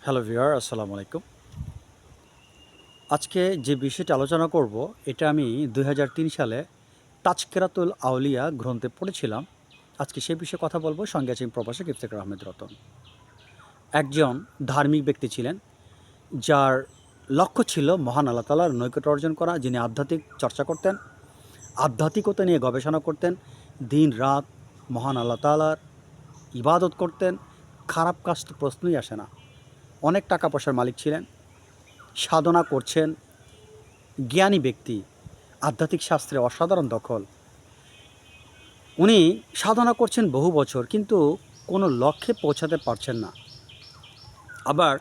Hello viewer, আসসালামু আলাইকুম। আজকে যে বিষয়টি আলোচনা করব এটা আমি ২০০৩ সালে তাজকিরাতুল আউলিয়া গ্রন্থে পড়েছিলাম। আজকে সেই বিষয়ে কথা বলবো। সঙ্গে আছেন প্রভাষক ইফতেখার আহমেদ রতন। একজন ধার্মিক ব্যক্তি ছিলেন যার লক্ষ্য ছিল মহান আল্লাহ তাআলার নৈকট্য অর্জন করা, যিনি আধ্যাত্মিক চর্চা করতেন, আধ্যাত্মিকতা নিয়ে গবেষণা করতেন, দিন রাত মহান আল্লাহ তাআলার ইবাদত করতেন। খারাপ কাজ তো প্রশ্নই আসে না। অনেক টাকা পয়সার মালিক ছিলেন, সাধনা করছেন, জ্ঞানী ব্যক্তি, আধ্যাত্মিক শাস্ত্রে অসাধারণ দখল। উনি সাধনা করছেন বহু বছর, কিন্তু কোনো লক্ষ্যে পৌঁছাতে পারছেন না। আবার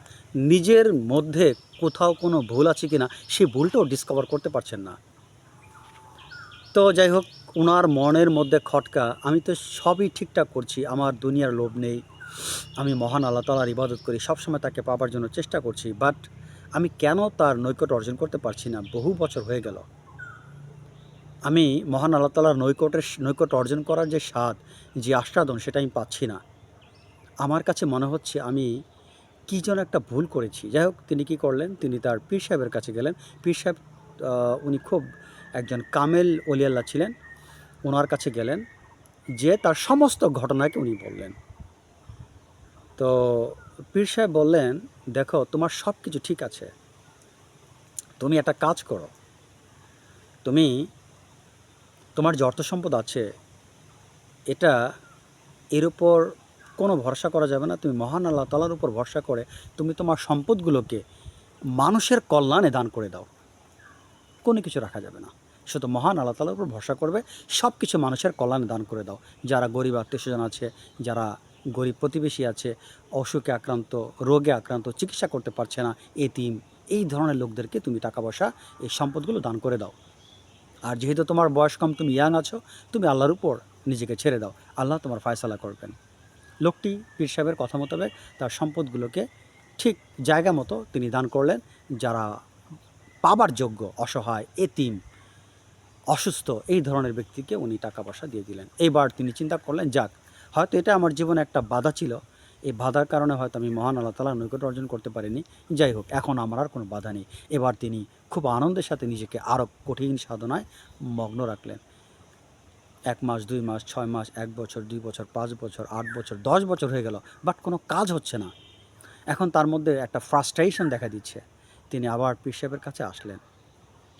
নিজের মধ্যে কোথাও কোনো ভুল আছে কিনা সেই ভুলটাও ডিসকভার করতে পারছেন না। তো যাই হোক, ওনার মনের মধ্যে খটকা, আমি তো সবই ঠিকঠাক করছি, আমার দুনিয়ার লোভ নেই, আমি মহান আল্লাহ তাআলার ইবাদত করি, সবসময় তাকে পাবার জন্য চেষ্টা করছি, বাট আমি কেন তার নৈকট্য অর্জন করতে পারছি না? বহু বছর হয়ে গেল। আমি মহান আল্লাহ তাআলার নৈকট্য অর্জন করার যে স্বাদ, যে আস্বাদন, সেটা আমি পাচ্ছি না। আমার কাছে মনে হচ্ছে আমি কী যেন একটা ভুল করেছি। যাই হোক, তিনি কী করলেন, তিনি তার পীর সাহেবের কাছে গেলেন। পীর সাহেব উনি খুব একজন কামেল ওলিয়াল্লাহ ছিলেন। ওনার কাছে গেলেন, যে তার সমস্ত ঘটনাকে উনি বললেন। তো পীর সাহেব বললেন, দেখো, তোমার সব কিছু ঠিক আছে, তুমি একটা কাজ করো, তুমি তোমার যে অর্থ সম্পদ আছে, এটা এর উপর কোনো ভরসা করা যাবে না। তুমি মহান আল্লাহ তাআলার উপর ভরসা করে তুমি তোমার সম্পদগুলোকে মানুষের কল্যাণে দান করে দাও। কোনো কিছু রাখা যাবে না, শুধু মহান আল্লাহ তাআলার উপর ভরসা করবে, সব কিছু মানুষের কল্যাণে দান করে দাও। যারা গরিব আত্মীয়স্বজন আছে, যারা গরিব প্রতিবেশী আছে, অসুখে আক্রান্ত, রোগে আক্রান্ত, চিকিৎসা করতে পারছে না, এতিম, এই ধরনের লোকদেরকে তুমি টাকা পয়সা, এই সম্পদগুলো দান করে দাও। আর যেহেতু তোমার বয়স কম, তুমি ইয়াং আছো, তুমি আল্লাহর উপর নিজেকে ছেড়ে দাও, আল্লাহ তোমার ফায়সালা করবেন। লোকটি পীর সাহেবের কথা মোতাবেক তার সম্পদগুলোকে ঠিক জায়গা মতো তিনি দান করলেন। যারা পাবার যোগ্য, অসহায়, এতিম, অসুস্থ, এই ধরনের ব্যক্তিকে উনি টাকা পয়সা দিয়ে দিলেন। এইবার তিনি চিন্তা করলেন, যাক, হয়তো এটা আমার জীবনে একটা বাধা ছিল, এই বাধার কারণে হয়তো আমি মহান আল্লাহ তাআলার নৈকট্য অর্জন করতে পারিনি। যাই হোক, এখন আমার আর কোনো বাধা নেই। এবার তিনি খুব আনন্দের সাথে নিজেকে আরও কঠিন সাধনায় মগ্ন রাখলেন। ১ মাস, ২ মাস, ৬ মাস, ১ বছর, ২ বছর, ৫ বছর, ৮ বছর, ১০ বছর হয়ে গেল, বাট কোনো কাজ হচ্ছে না। এখন তার মধ্যে একটা ফ্রাস্ট্রেশন দেখা দিচ্ছে। তিনি আবার পীর সাহেবের কাছে আসলেন।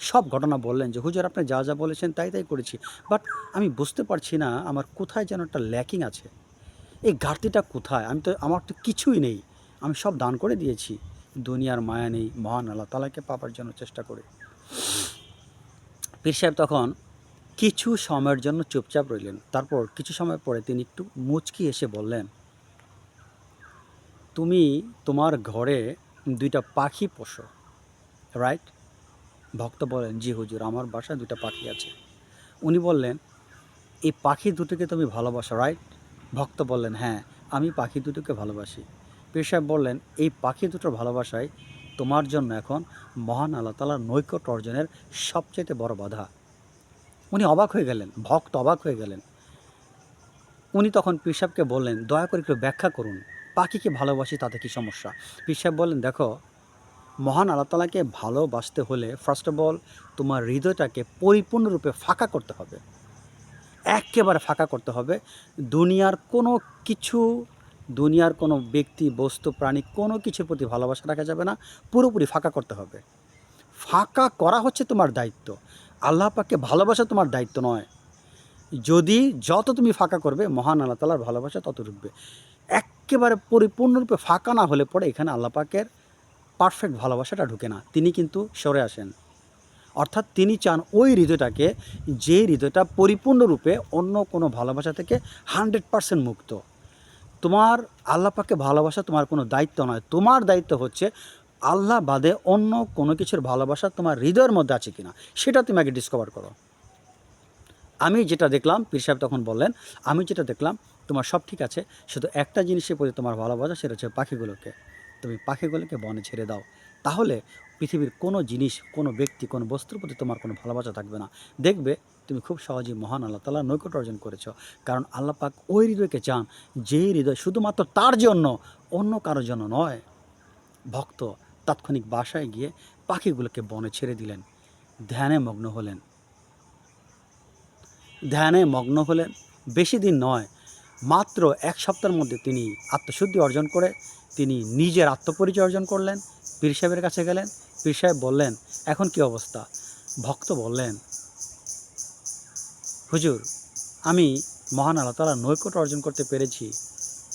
সব ঘটনা বললেন যে, হুজুর, আপনি যা বলেছেন তাই করেছি। বাট আমি বুঝতে পারছি না আমার কোথায় যেন একটা ল্যাকিং আছে। এই ঘাটতিটা কোথায়? আমার তো কিছুই নেই। আমি সব দান করে দিয়েছি। দুনিয়ার মায়া নেই, মহান আল্লাহ তাআলাকে পাবার জন্য চেষ্টা করি। পীর সাহেব তখন কিছু সময়ের জন্য চুপচাপ রইলেন। তারপর কিছু সময় পরে তিনি একটু মুচকি এসে বললেন, তুমি তোমার ঘরে ২ টা পাখি পোষো, রাইট? ভক্ত বলেন, জি হুজুর, আমার বাসায় ২ টা পাখি আছে। উনি বললেন, এই পাখি দুটোকে তুমি ভালোবাসো, রাইট? ভক্ত বললেন, হ্যাঁ, আমি পাখি দুটোকে ভালোবাসি। পীর সাহেব বললেন, এই পাখি দুটোর ভালোবাসায় তোমার জন্য এখন মহান আল্লাহ তাআলার নৈকট্য অর্জনের সবচাইতে বড় বাধা। উনি অবাক হয়ে গেলেন, ভক্ত অবাক হয়ে গেলেন। উনি তখন পীর সাহেবকে বললেন, দয়া করে একটু ব্যাখ্যা করুন, পাখিকে ভালোবাসি তাতে কী সমস্যা? পীর সাহেব বললেন, দেখো, মহান আল্লাহ তাআলাকে ভালোবাসতে হলে ফার্স্ট অফ অল তোমার হৃদয়টাকে পরিপূর্ণরূপে ফাঁকা করতে হবে। এক্কেবারে ফাঁকা করতে হবে। দুনিয়ার কোনো কিছু, দুনিয়ার কোনো ব্যক্তি, বস্তু, প্রাণী, কোনো কিছুর প্রতি ভালোবাসা রাখা যাবে না। পুরোপুরি ফাঁকা করতে হবে। ফাঁকা করা হচ্ছে তোমার দায়িত্ব। আল্লাহ পাককে ভালোবাসা তোমার দায়িত্ব নয়। যত তুমি ফাঁকা করবে, মহান আল্লাহ তাআলার ভালোবাসা তত ঢুকবে। এক্কেবারে পরিপূর্ণরূপে ফাঁকা না হলে পরে এখানে আল্লাহ পাকের পারফেক্ট ভালোবাসাটা ঢুকে না। তিনি কিন্তু সরে আসেন। অর্থাৎ তিনি চান ওই হৃদয়টাকে, যে হৃদয়টা পরিপূর্ণরূপে অন্য কোনো ভালোবাসা থেকে 100% মুক্ত। তোমার আল্লাহ পাককে ভালোবাসা তোমার কোনো দায়িত্ব নয়। তোমার দায়িত্ব হচ্ছে আল্লাহ বাদে অন্য কোনো কিছুর ভালোবাসা তোমার হৃদয়ের মধ্যে আছে কিনা, সেটা তুমি আগে ডিসকভার করো। আমি যেটা দেখলাম, পীর সাহেব তখন বললেন, আমি যেটা দেখলাম, তোমার সব ঠিক আছে, শুধু একটা জিনিসের প্রতি তোমার ভালোবাসা, সেটা হচ্ছে পাখিগুলোকে। তুমি পাখিগুলোকে বনে ছেড়ে দাও, তাহলে পৃথিবীর কোনো জিনিস, কোনো ব্যক্তি, কোনো বস্তুর প্রতি তোমার কোনো ভালোবাসা থাকবে না। দেখবে তুমি খুব সহজেই মহান আল্লাহ তাআলার নৈকট্য অর্জন করেছো। কারণ আল্লাহ পাক ওই হৃদয়কে চান, যে হৃদয় শুধুমাত্র তার জন্য, অন্য কারোর জন্য নয়। ভক্ত তাৎক্ষণিক বাসায় গিয়ে পাখিগুলোকে বনে ছেড়ে দিলেন, ধ্যানে মগ্ন হলেন। বেশি দিন নয়, মাত্র 1 সপ্তাহের মধ্যে তিনি আত্মশুদ্ধি অর্জন করে তিনি নিজের আত্মপরিচয় অর্জন করলেন। পীর সাহেবের কাছে গেলেন। পীর সাহেব বললেন, এখন কি অবস্থা? ভক্ত বললেন, হুজুর, আমি মহান আল্লাহ তাআলার নৈকট্য অর্জন করতে পেরেছি।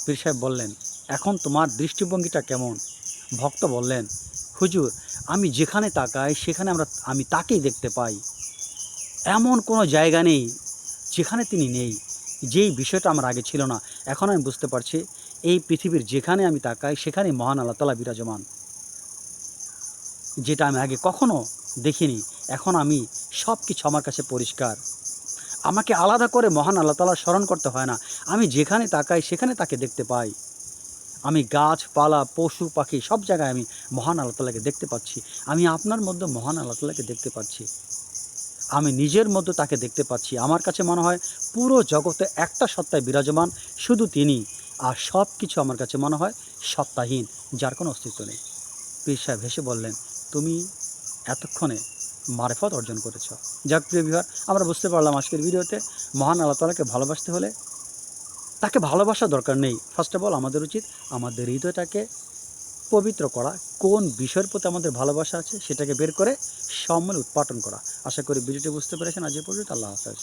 পীর সাহেব বললেন, এখন তোমার দৃষ্টিভঙ্গিটা কেমন? ভক্ত বললেন, হুজুর, আমি যেখানে তাকাই সেখানে আমি তাকেই দেখতে পাই। এমন কোনো জায়গা নেই যেখানে তিনি নেই। যেই বিষয়টা আমার আগে ছিল না, এখন আমি বুঝতে পারছি এই পৃথিবীর যেখানে আমি তাকাই সেখানেই মহান আল্লাহ তাআলা বিরাজমান। যেটা আমি আগে কখনো দেখিনি, এখন আমি সব কিছু আমার কাছে পরিষ্কার। আমাকে আলাদা করে মহান আল্লাহ তাআলার স্মরণ করতে হয় না। আমি যেখানে তাকাই সেখানে তাকে দেখতে পাই। আমি গাছপালা, পশু পাখি সব জায়গায় আমি মহান আল্লাহ তাআলাকে দেখতে পাচ্ছি। আমি আপনার মধ্যে মহান আল্লাহ তাআলাকে দেখতে পাচ্ছি। আমি নিজের মধ্যে তাকে দেখতে পাচ্ছি। আমার কাছে মনে হয় পুরো জগতে একটা সত্তায় বিরাজমান, শুধু তিনি। আর সব কিছু আমার কাছে মনে হয় সত্তাহীন, যার কোনো অস্তিত্ব নেই। পীর সাহেব হেসে বললেন, তুমি এতক্ষণে মারেফত অর্জন করেছ। যাক প্রিয় ভিউয়ার, আমরা বুঝতে পারলাম আজকের ভিডিওতে মহান আল্লাহ তাআলাকে ভালোবাসতে হলে তাকে ভালোবাসার দরকার নেই। ফার্স্ট অফ অল আমাদের উচিত আমাদের হৃদয়টাকে পবিত্র করা। কোন বিষয়ের প্রতি আমাদের ভালোবাসা আছে সেটাকে বের করে সম্মূলে উৎপাটন করা। আশা করি ভিডিওটি বুঝতে পেরেছেন। আজ এ পর্যন্ত। আল্লাহ হাফেজ।